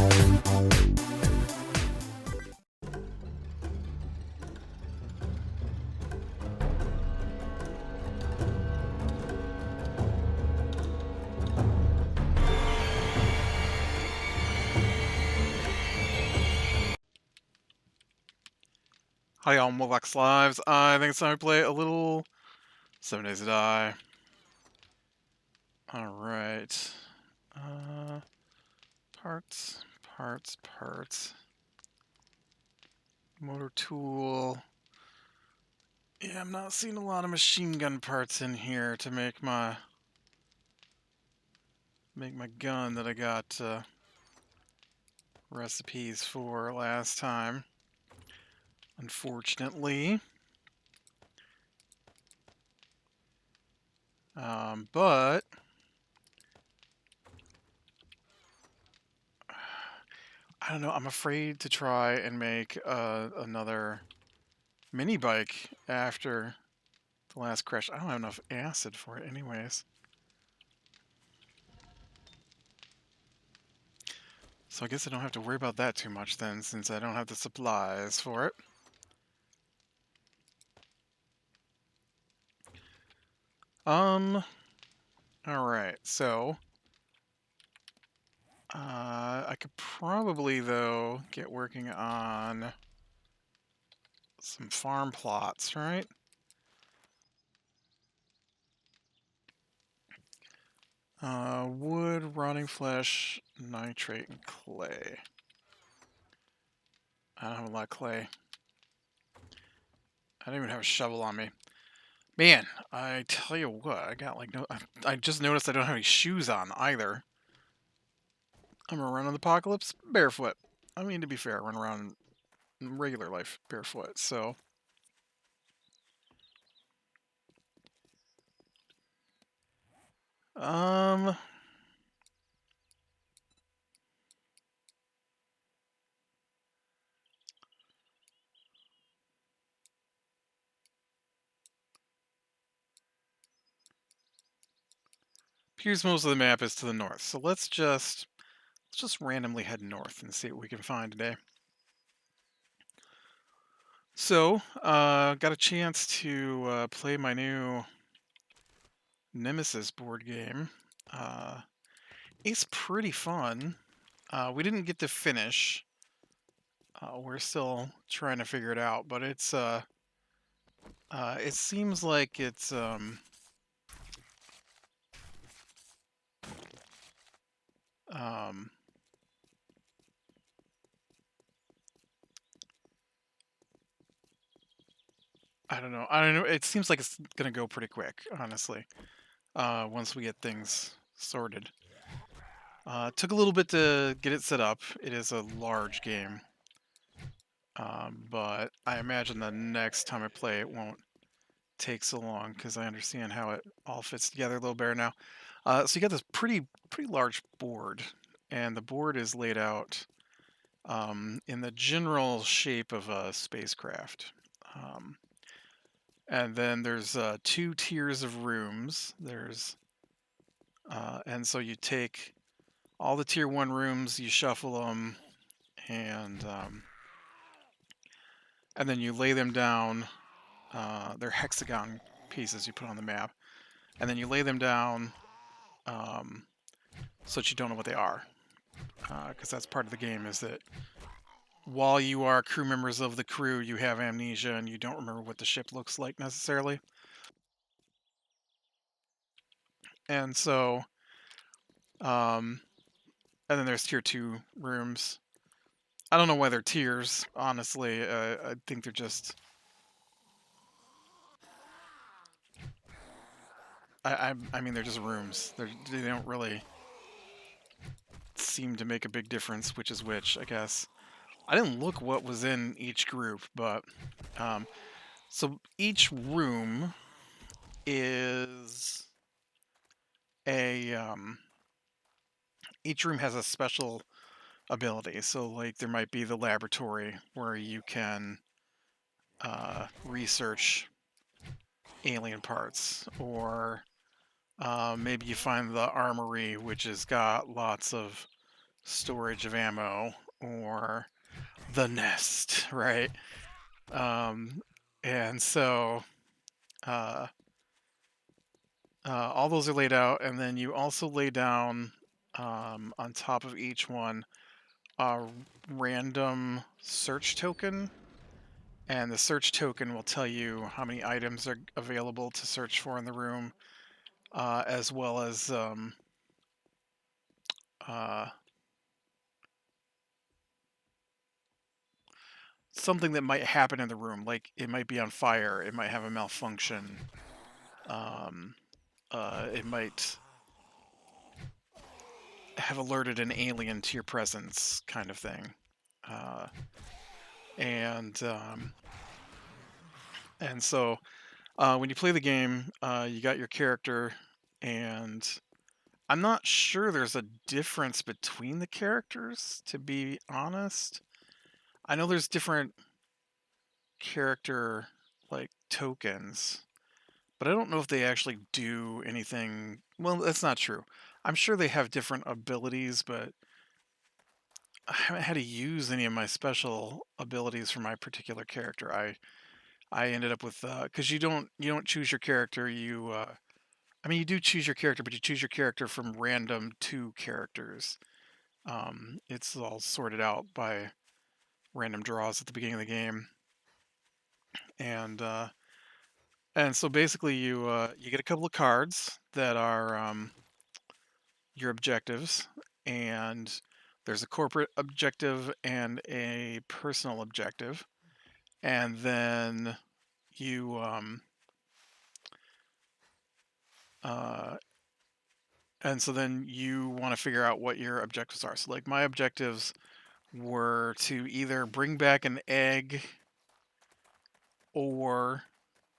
Hi y'all, Molex Lives. I think it's time to play a little 7 Days to Die. Alright. Parts. Motor tool. Yeah, I'm not seeing a lot of machine gun parts in here to make my gun that I got recipes for last time. Unfortunately. But I don't know, I'm afraid to try and make another mini bike after the last crash. I don't have enough acid for it anyways. So I guess I don't have to worry about that too much then, since I don't have the supplies for it. Alright, so I could probably, though, get working on some farm plots, right? Wood, rotting flesh, nitrate, and clay. I don't have a lot of clay. I don't even have a shovel on me. Man, I tell you what, I got like no... I just noticed I don't have any shoes on either. I'm gonna run in the apocalypse barefoot. I mean, to be fair, I run around in regular life barefoot, so... Appears most of the map is to the north, so let's just randomly head north and see what we can find today. So, got a chance to play my new Nemesis board game. It's pretty fun. We didn't get to finish. We're still trying to figure it out, but it's it seems like it's I don't know. It seems like it's gonna go pretty quick, honestly. Once we get things sorted. It took a little bit to get it set up. It is a large game. But I imagine the next time I play it won't take so long because I understand how it all fits together a little better now. So you got this pretty large board, and the board is laid out in the general shape of a spacecraft. And then there's 2 tiers of rooms. And so you take all the tier 1 rooms, you shuffle them, and then you lay them down. They're hexagon pieces you put on the map, and then you lay them down so that you don't know what they are, because that's part of the game, is that while you are crew members of the crew, you have amnesia and you don't remember what the ship looks like necessarily. And so, and then there's tier 2 rooms. I don't know why they're tiers, honestly. I think they're just... I mean, they're just rooms. They don't really seem to make a big difference, which is which, I guess. I didn't look what was in each group, but... so each room is a... each room has a special ability. So, like, there might be the laboratory where you can research alien parts, or maybe you find the armory, which has got lots of storage of ammo or the nest, right? Um, and so uh, all those are laid out, and then you also lay down on top of each one a random search token, and the search token will tell you how many items are available to search for in the room, as well as uh, something that might happen in the room, like it might be on fire, it might have a malfunction, um, it might have alerted an alien to your presence, kind of thing. Uh, and and so when you play the game, you got your character, and I'm not sure there's a difference between the characters, to be honest. I know there's different character like tokens, but I don't know if they actually do anything. Well, that's not true. I'm sure they have different abilities, but I haven't had to use any of my special abilities for my particular character. I ended up with because you don't choose your character. I mean, you do choose your character, but you choose your character from random two characters. It's all sorted out by random draws at the beginning of the game, and uh, and so basically you get a couple of cards that are your objectives, and there's a corporate objective and a personal objective, and then you uh, and so then you want to figure out what your objectives are. So like my objectives were to either bring back an egg, or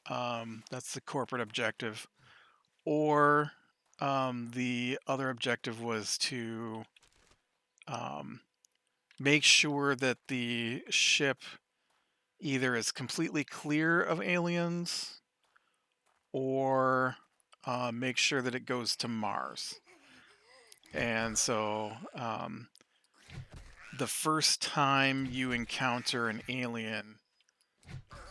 that's the corporate objective, or the other objective was to um, make sure that the ship either is completely clear of aliens, or make sure that it goes to Mars. And so the first time you encounter an alien,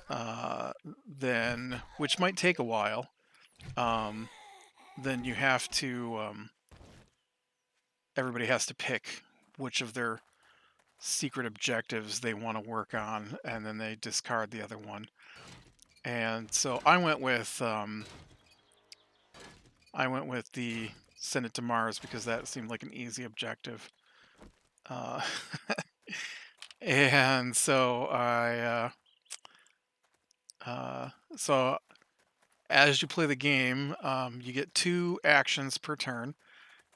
uh, then, which might take a while, um, then you have to, everybody has to pick which of their secret objectives they want to work on, and then they discard the other one. And so I went with the send it to Mars because that seemed like an easy objective. Uh, and so uh, so as you play the game, you get two actions per turn,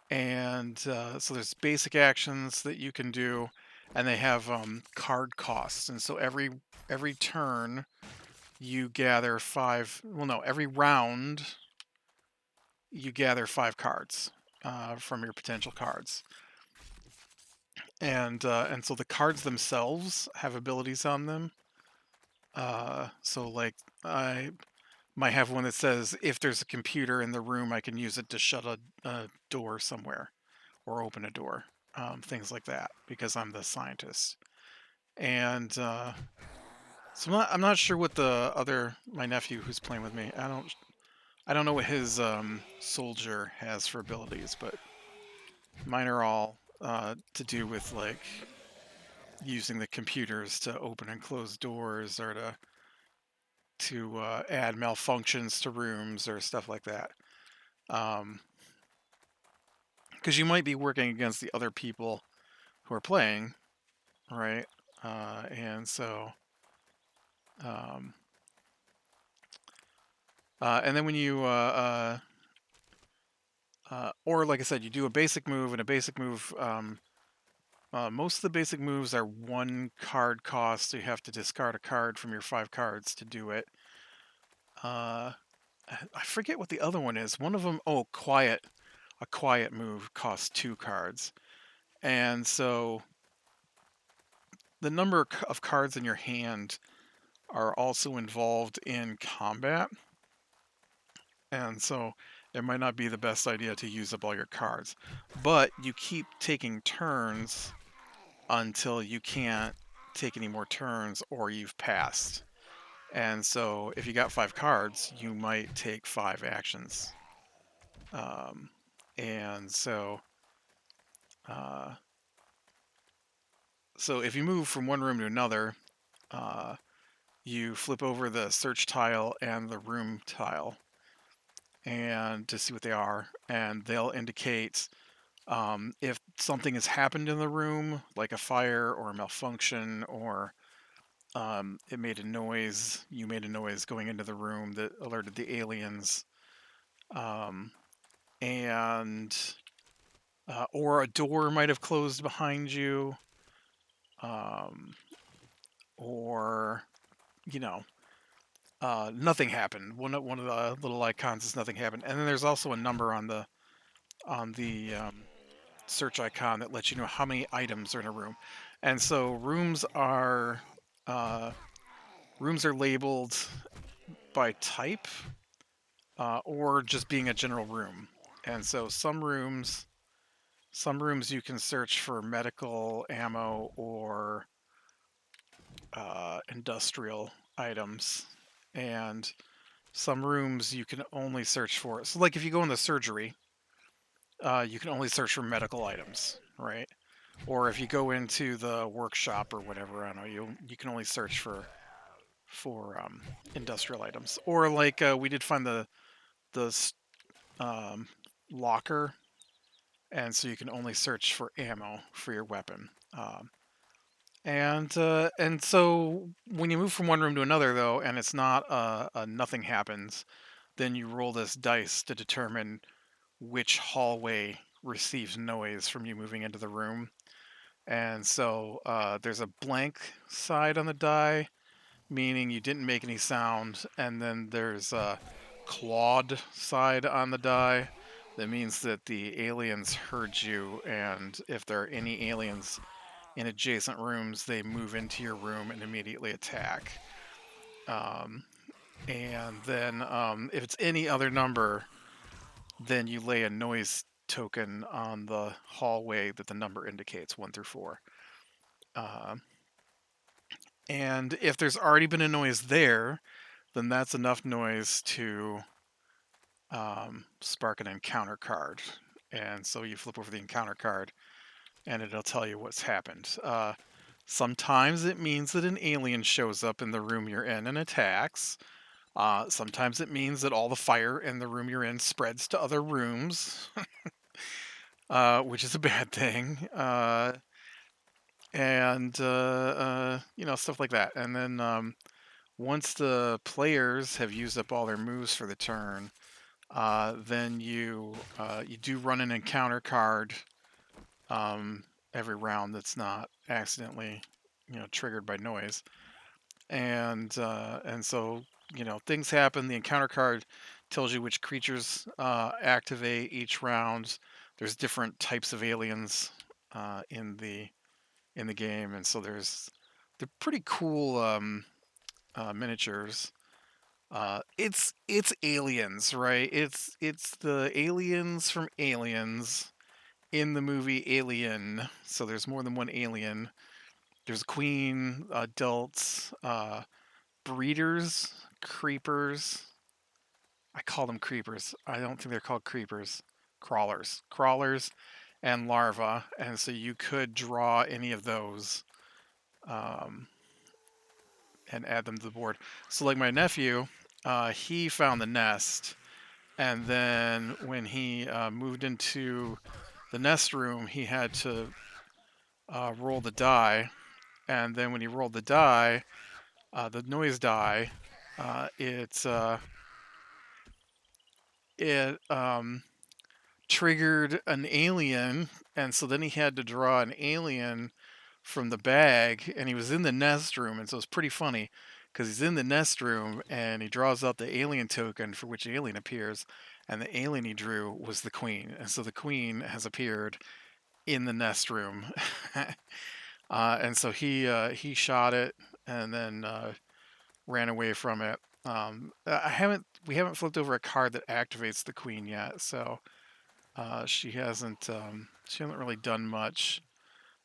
and so there's basic actions that you can do, and they have card costs. And so every turn you gather five. Well, no, every round you gather five cards from your potential cards, and so the cards themselves have abilities on them. So like I might have one that says if there's a computer in the room, I can use it to shut a door somewhere or open a door, things like that, because I'm the scientist. And so I'm not sure what the other my nephew who's playing with me. I don't know what his soldier has for abilities, but mine are all to do with like using the computers to open and close doors, or to add malfunctions to rooms or stuff like that. Um, because you might be working against the other people who are playing, right? And so, um, and then when or like I said, you do a basic move, and a basic move. Most of the basic moves are one card cost, so you have to discard a card from your five cards to do it. Uh, I forget what the other one is. One of them, oh, quiet. A quiet move costs two cards, and so the number of cards in your hand are also involved in combat. And so it might not be the best idea to use up all your cards. But you keep taking turns until you can't take any more turns or you've passed. And so if you got 5 cards, you might take 5 actions. Um, and so, uh, so if you move from one room to another, uh, you flip over the search tile and the room tile, and to see what they are, and they'll indicate if something has happened in the room, like a fire or a malfunction, or it made a noise. You made a noise going into the room that alerted the aliens, um, and or a door might have closed behind you, um, or you know, nothing happened. One of the little icons is nothing happened, and then there's also a number on the search icon that lets you know how many items are in a room. And so uh, rooms are labeled by type or just being a general room. And so some rooms you can search for medical, ammo, or industrial items, and some rooms you can only search for. So, like if you go in the surgery, you can only search for medical items, right? Or if you go into the workshop or whatever, I don't know, you can only search for industrial items. Or like we did find the um, locker, and so you can only search for ammo for your weapon. And so when you move from one room to another, though, and it's not a nothing happens, then you roll this dice to determine which hallway receives noise from you moving into the room. And so there's a blank side on the die, meaning you didn't make any sound, and then there's a clawed side on the die. That means that the aliens heard you, and if there are any aliens in adjacent rooms, they move into your room and immediately attack. Um, and then if it's any other number, then you lay a noise token on the hallway that the number indicates, 1 through 4. Uh, and if there's already been a noise there, then that's enough noise to spark an encounter card. And so you flip over the encounter card, and it'll tell you what's happened. Sometimes it means that an alien shows up in the room you're in and attacks. Sometimes it means that all the fire in the room you're in spreads to other rooms, which is a bad thing. And stuff like that. And then once the players have used up all their moves for the turn, then you do run an encounter card every round that's not accidentally triggered by noise. And so things happen. The encounter card tells you which creatures activate each round. There's different types of aliens in the game, and so they're pretty cool miniatures. It's aliens, right? It's the aliens from Aliens in the movie Alien. So there's more than one alien. There's queen, adults, breeders, creepers. I call them creepers. I don't think they're called creepers. Crawlers, and larvae. And so you could draw any of those um, and add them to the board. So, like my nephew, he found the nest, and then when he moved into the nest room, he had to roll the die. And then when he rolled the die, the noise die, uh, it uh, it triggered an alien, and so then he had to draw an alien from the bag, and he was in the nest room, and so it's pretty funny because he's in the nest room and he draws out the alien token for which the alien appears, and the alien he drew was the queen, and so the queen has appeared in the nest room. And so he shot it and then ran away from it, We haven't flipped over a card that activates the queen yet, so she hasn't really done much.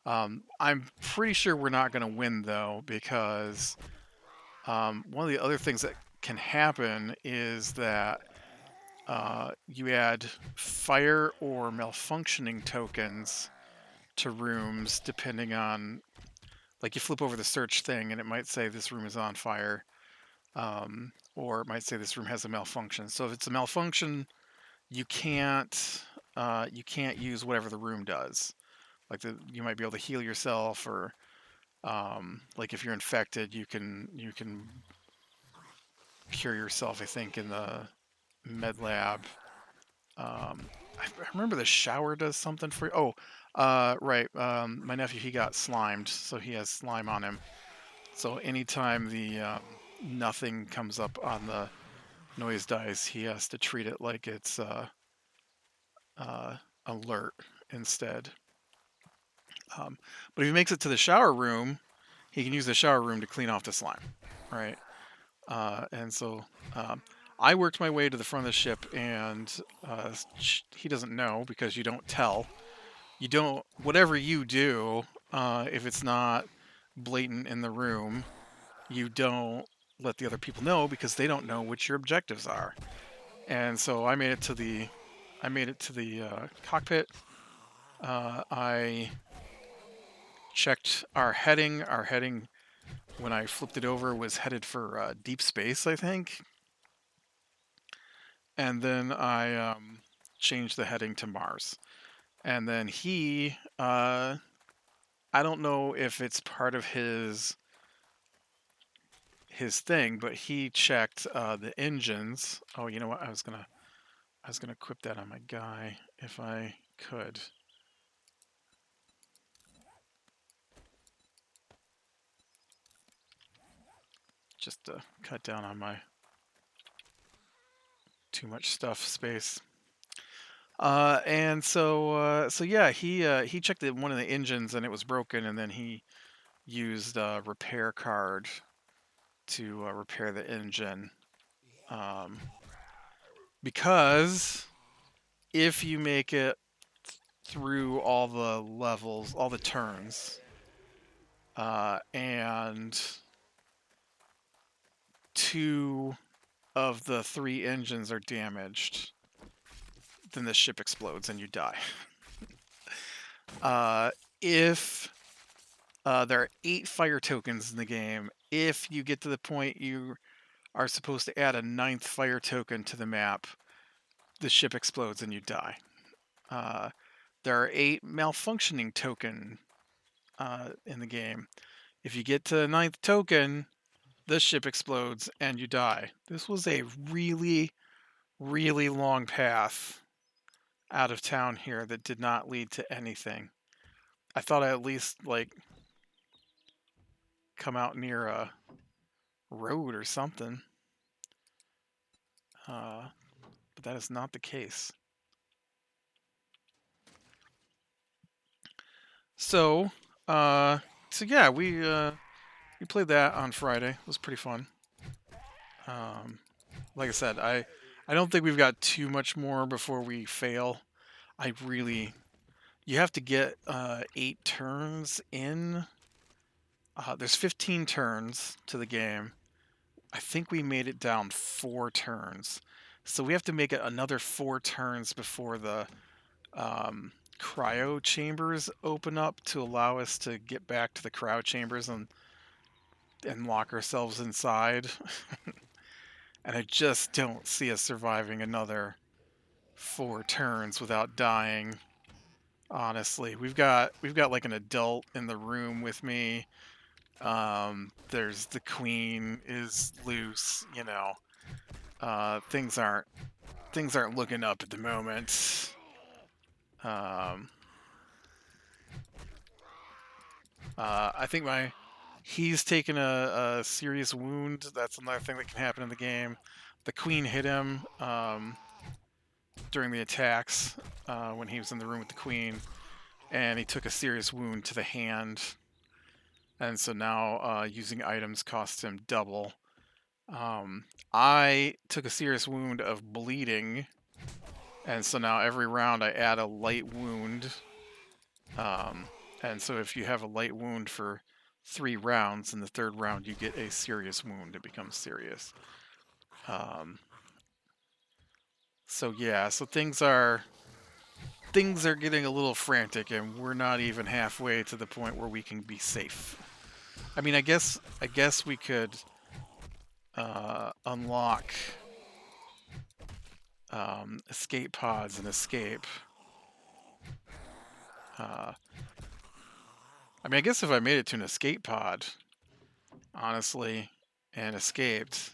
I'm pretty sure we're not going to win though, because one of the other things that can happen is that you add fire or malfunctioning tokens to rooms depending on, like, you flip over the search thing and it might say this room is on fire, or it might say this room has a malfunction. So if it's a malfunction, you can't use whatever the room does. Like, you might be able to heal yourself, or like if you're infected, you can cure yourself, I think, in the med lab. I remember the shower does something for you. Oh, right. My nephew, he got slimed, so he has slime on him. So anytime the nothing comes up on the noise dice, he has to treat it like it's uh, alert instead. But if he makes it to the shower room, he can use the shower room to clean off the slime, right? And so I worked my way to the front of the ship, and he doesn't know, because you don't tell. You don't, whatever you do, if it's not blatant in the room, you don't let the other people know, because they don't know what your objectives are. And so I made it to the cockpit. I checked our heading. Our heading, when I flipped it over, was headed for deep space, I think. And then I changed the heading to Mars. And then I don't know if it's part of his thing, but he checked the engines. Oh, you know what? I was gonna equip that on my guy if I could. Just to cut down on my too much stuff space. And so yeah, he checked one of the engines and it was broken, and then he used a repair card to repair the engine. Um, because if you make it through all the levels, all the turns, and two of the three engines are damaged, then the ship explodes and you die. If there are 8 fire tokens in the game, if you get to the point you are supposed to add a 9th fire token to the map, the ship explodes and you die. There are 8 malfunctioning token in the game. If you get to the 9th token, the ship explodes and you die. This was a really, really long path out of town here that did not lead to anything. I thought I at least, like, come out near a road or something, but that is not the case. So, so yeah, we played that on Friday. It was pretty fun. Like I said, I don't think we've got too much more before we fail. I really, you have to get 8 turns in. There's 15 turns to the game. I think we made it down 4 turns. So we have to make it another 4 turns before the cryo chambers open up to allow us to get back to the cryo chambers and lock ourselves inside. And I just don't see us surviving another 4 turns without dying. Honestly, we've got like an adult in the room with me. There's the queen is loose, you know. Things aren't looking up at the moment. I think he's taken a serious wound. That's another thing that can happen in the game. The queen hit him during the attacks when he was in the room with the queen, and he took a serious wound to the hand. And so now using items costs him double. I took a serious wound of bleeding, and so now every round I add a light wound. Um, and so if you have a light wound for 3 rounds, in the third round you get a serious wound. It becomes serious. Um, so yeah, so things are getting a little frantic, and we're not even halfway to the point where we can be safe. I mean, I guess we could unlock escape pods and escape. Uh, I mean, I guess if I made it to an escape pod, honestly, and escaped,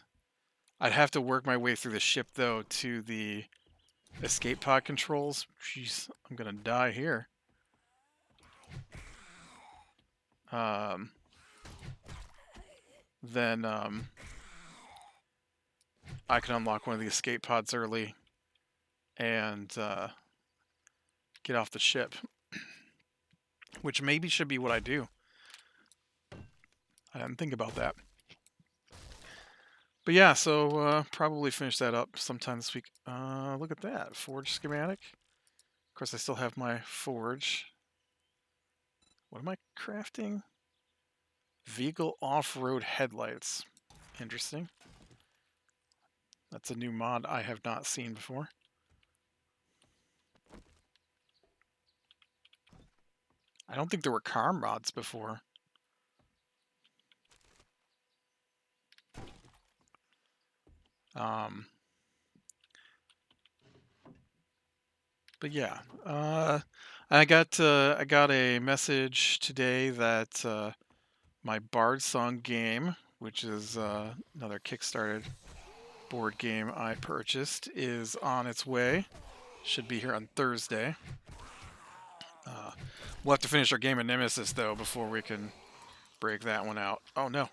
I'd have to work my way through the ship though to the escape pod controls. Jeez, I'm gonna die here. Um, then I can unlock one of the escape pods early and get off the ship, which maybe should be what I do. I didn't think about that. But yeah, so probably finish that up sometime this week. Look at that, forge schematic. Of course, I still have my forge. What am I crafting? Vehicle off-road headlights. Interesting. That's a new mod I have not seen before. I don't think there were car mods before. Um, but yeah, I got a message today that my Bard Song game, which is another Kickstarted board game I purchased, is on its way. Should be here on Thursday. We'll have to finish our game of Nemesis though before we can break that one out. Oh no.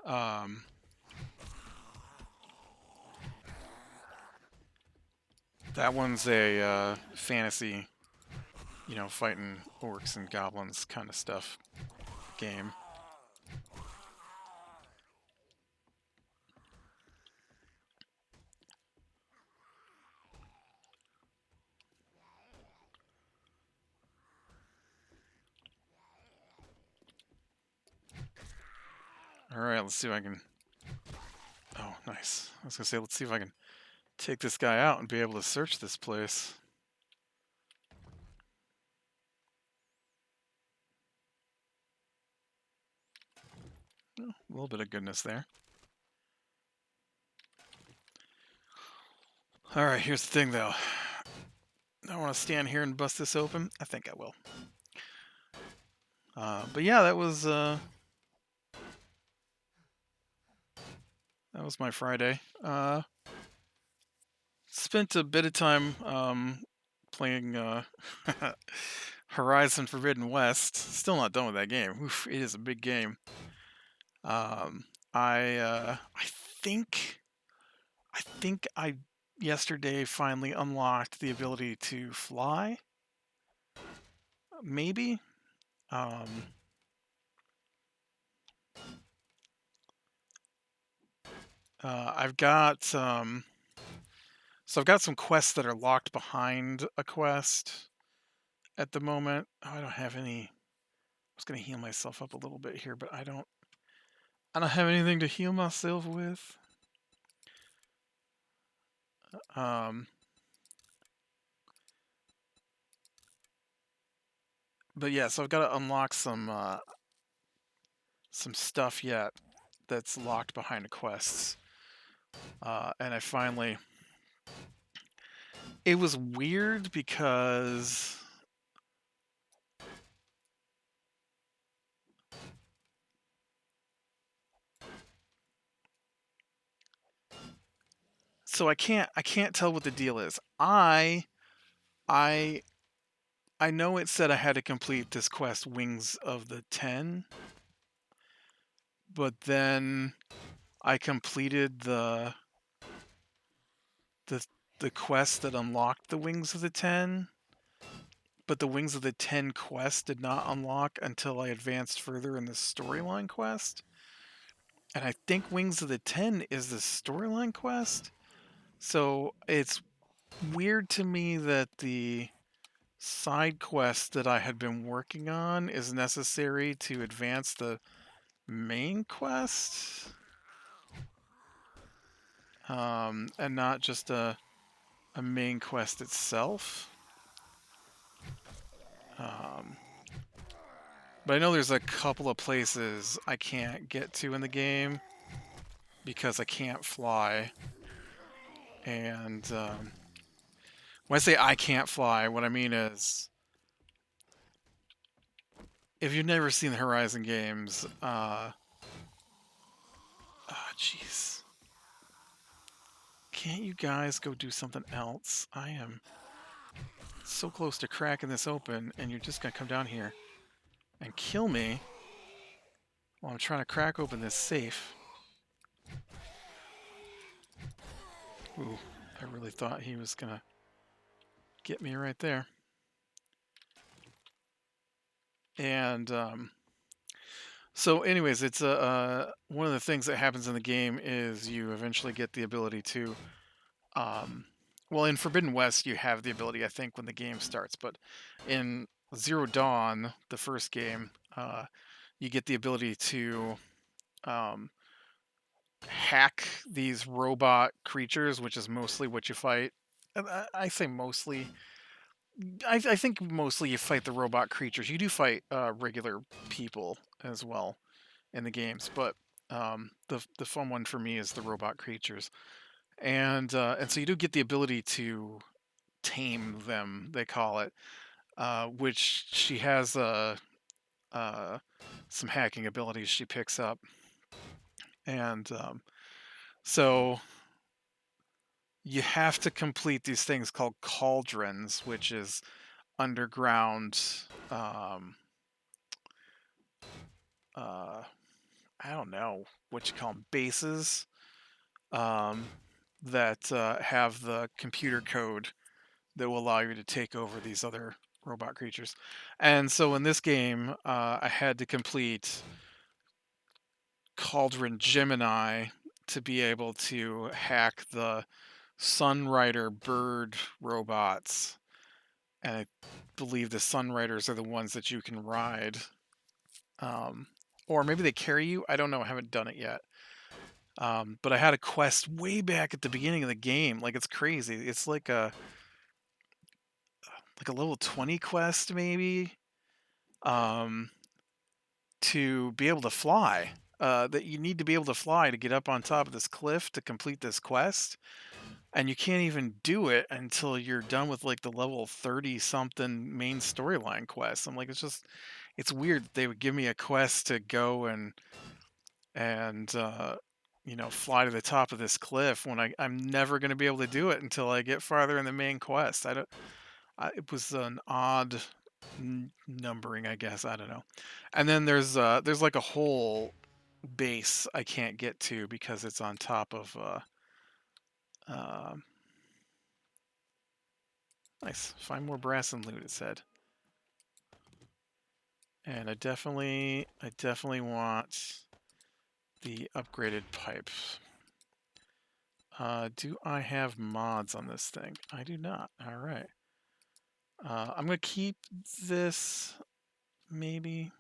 Um, that one's a fantasy, fighting orcs and goblins kind of stuff game. All right, let's see if I can. Oh, nice. I was gonna say, let's see if I can take this guy out and be able to search this place. Oh, a little bit of goodness there. All right, here's the thing though. I want to stand here and bust this open. I think I will. But yeah, that was my Friday. Spent a bit of time playing Horizon Forbidden West. Still not done with that game. Oof, it is a big game. Um, I think I think I yesterday finally unlocked the ability to fly. Maybe. Um, I've got so I've got some quests that are locked behind a quest at the moment. Oh, I don't have any. I was gonna heal myself up a little bit here, but I don't have anything to heal myself with. Um, but yeah, so I've got to unlock some stuff yet that's locked behind quests. And I finally. It was weird because so I can't tell what the deal is. I I know it said I had to complete this quest Wings of the 10, but then I completed the the quest that unlocked the Wings of the 10, but the Wings of the Ten quest did not unlock until I advanced further in the storyline quest. And I think Wings of the Ten is the storyline quest. So it's weird to me that the side quest that I had been working on is necessary to advance the main quest. And not just a main quest itself. But I know there's a couple of places I can't get to in the game because I can't fly. And when I say I can't fly, what I mean is, if you've never seen the Horizon games, jeez. Can't you guys go do something else? I am so close to cracking this open, and you're just gonna come down here and kill me while I'm trying to crack open this safe. Ooh, I really thought he was gonna get me right there. And so anyways, it's one of the things that happens in the game is you eventually get the ability to well, in Forbidden West you have the ability, I think, when the game starts, but in Zero Dawn, the first game, you get the ability to hack these robot creatures, which is mostly what you fight. I say mostly. I think mostly you fight the robot creatures. You do fight regular people as well in the games, but the fun one for me is the robot creatures, and so you do get the ability to tame them. They call it, which she has uh, some hacking abilities she picks up, and so you have to complete these things called cauldrons, which is underground. Uh, I don't know what you call them, bases um, that have the computer code that will allow you to take over these other robot creatures. And so in this game, I had to complete Cauldron Gemini to be able to hack the Sunrider bird robots. And I believe the Sunriders are the ones that you can ride. Or maybe they carry you. I don't know. I haven't done it yet. But I had a quest way back at the beginning of the game. Like, it's crazy. It's like a level 20 quest maybe, to be able to fly. That you need to be able to fly to get up on top of this cliff to complete this quest. And you can't even do it until you're done with like the level 30 something main storyline quest. I'm like, it's weird that they would give me a quest to go and fly to the top of this cliff when I'm never going to be able to do it until I get farther in the main quest. It was an odd numbering, I guess. I don't know. And then there's like a whole base I can't get to because it's on top of uh, nice. Find more brass and loot, it said. And I definitely want the upgraded pipe. Do I have mods on this thing? I do not. All right. I'm going to keep this, maybe.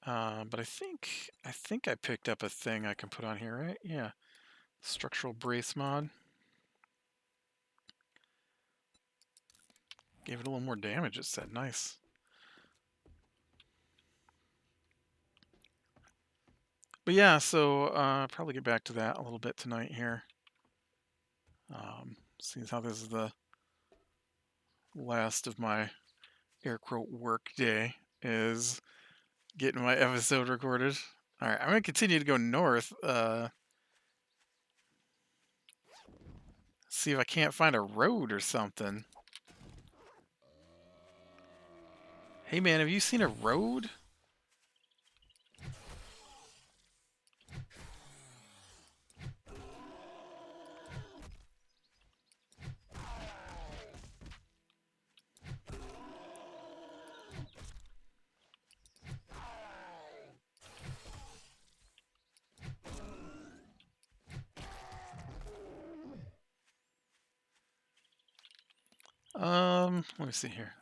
But I think I picked up a thing I can put on here, right? Yeah. Structural brace mod. Gave it a little more damage, it said. Nice. But yeah, so probably get back to that a little bit tonight here. Seeing how this is the last of my air quote work day, is getting my episode recorded. All right, I'm going to continue to go north. See if I can't find a road or something. Hey man, have you seen a road? Let me see here.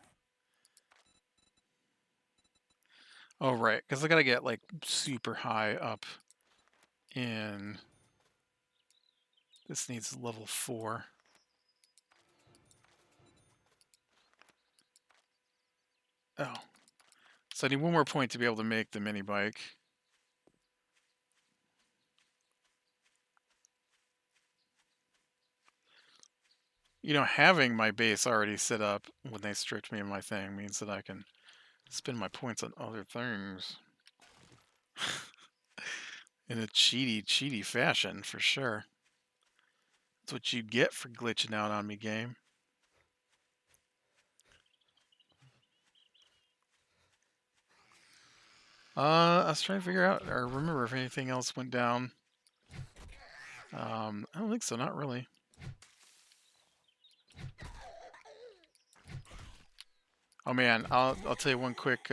Oh, right, because I gotta get like super high up in. This needs level 4. Oh, so I need one more point to be able to make the mini bike. You know, having my base already set up when they stripped me of my thing means that I can spend my points on other things. In a cheaty fashion, for sure. That's what you get for glitching out on me, game. I was trying to figure out, or remember if anything else went down. I don't think so, not really. Oh man, I'll tell you one quick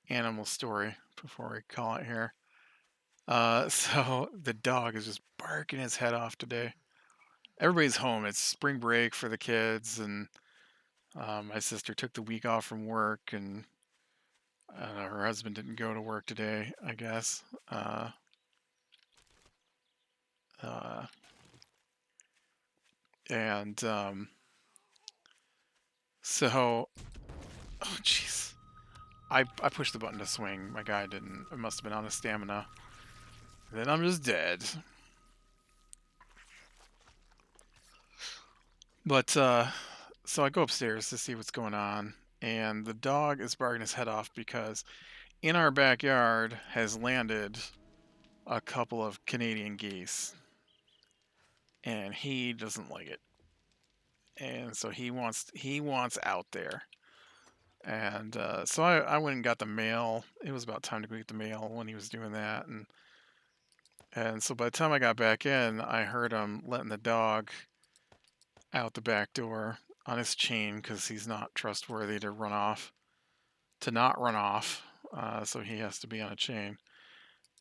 animal story before we call it here. So the dog is just barking his head off today. Everybody's home. It's spring break for the kids, and my sister took the week off from work, and her husband didn't go to work today, I guess. Uh, and so, oh jeez, I pushed the button to swing. My guy didn't. It must have been on his stamina. Then I'm just dead. But so I go upstairs to see what's going on, and the dog is barking his head off because in our backyard has landed a couple of Canadian geese, and he doesn't like it, and so he wants out there. And so I went and got the mail. It was about time to go get the mail when he was doing that, and so by the time I got back in, I heard him letting the dog out the back door on his chain because he's not trustworthy to run off, to not run off. So he has to be on a chain.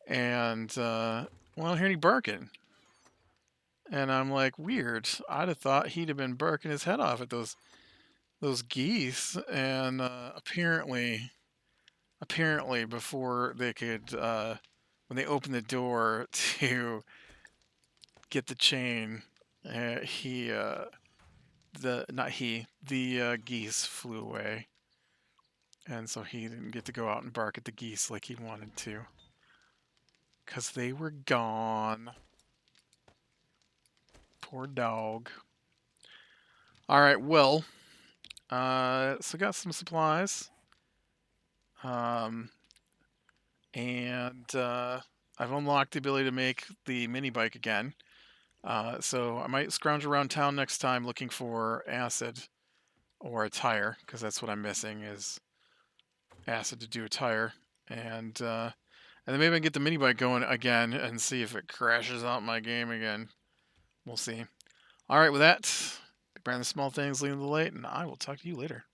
And well, I hear he barking, and I'm like, weird. I'd have thought he'd have been barking his head off at those geese, and apparently before they could when they opened the door to get the chain, he the not he the geese flew away, and so he didn't get to go out and bark at the geese like he wanted to, because they were gone. Poor dog. All right, well, so got some supplies, um, and I've unlocked the ability to make the mini bike again. So I might scrounge around town next time looking for acid or a tire, because that's what I'm missing is acid to do a tire, and then maybe I can get the mini bike going again and see if it crashes out my game again. We'll see. All right, with that, be brand the small things leading to the late, and I will talk to you later.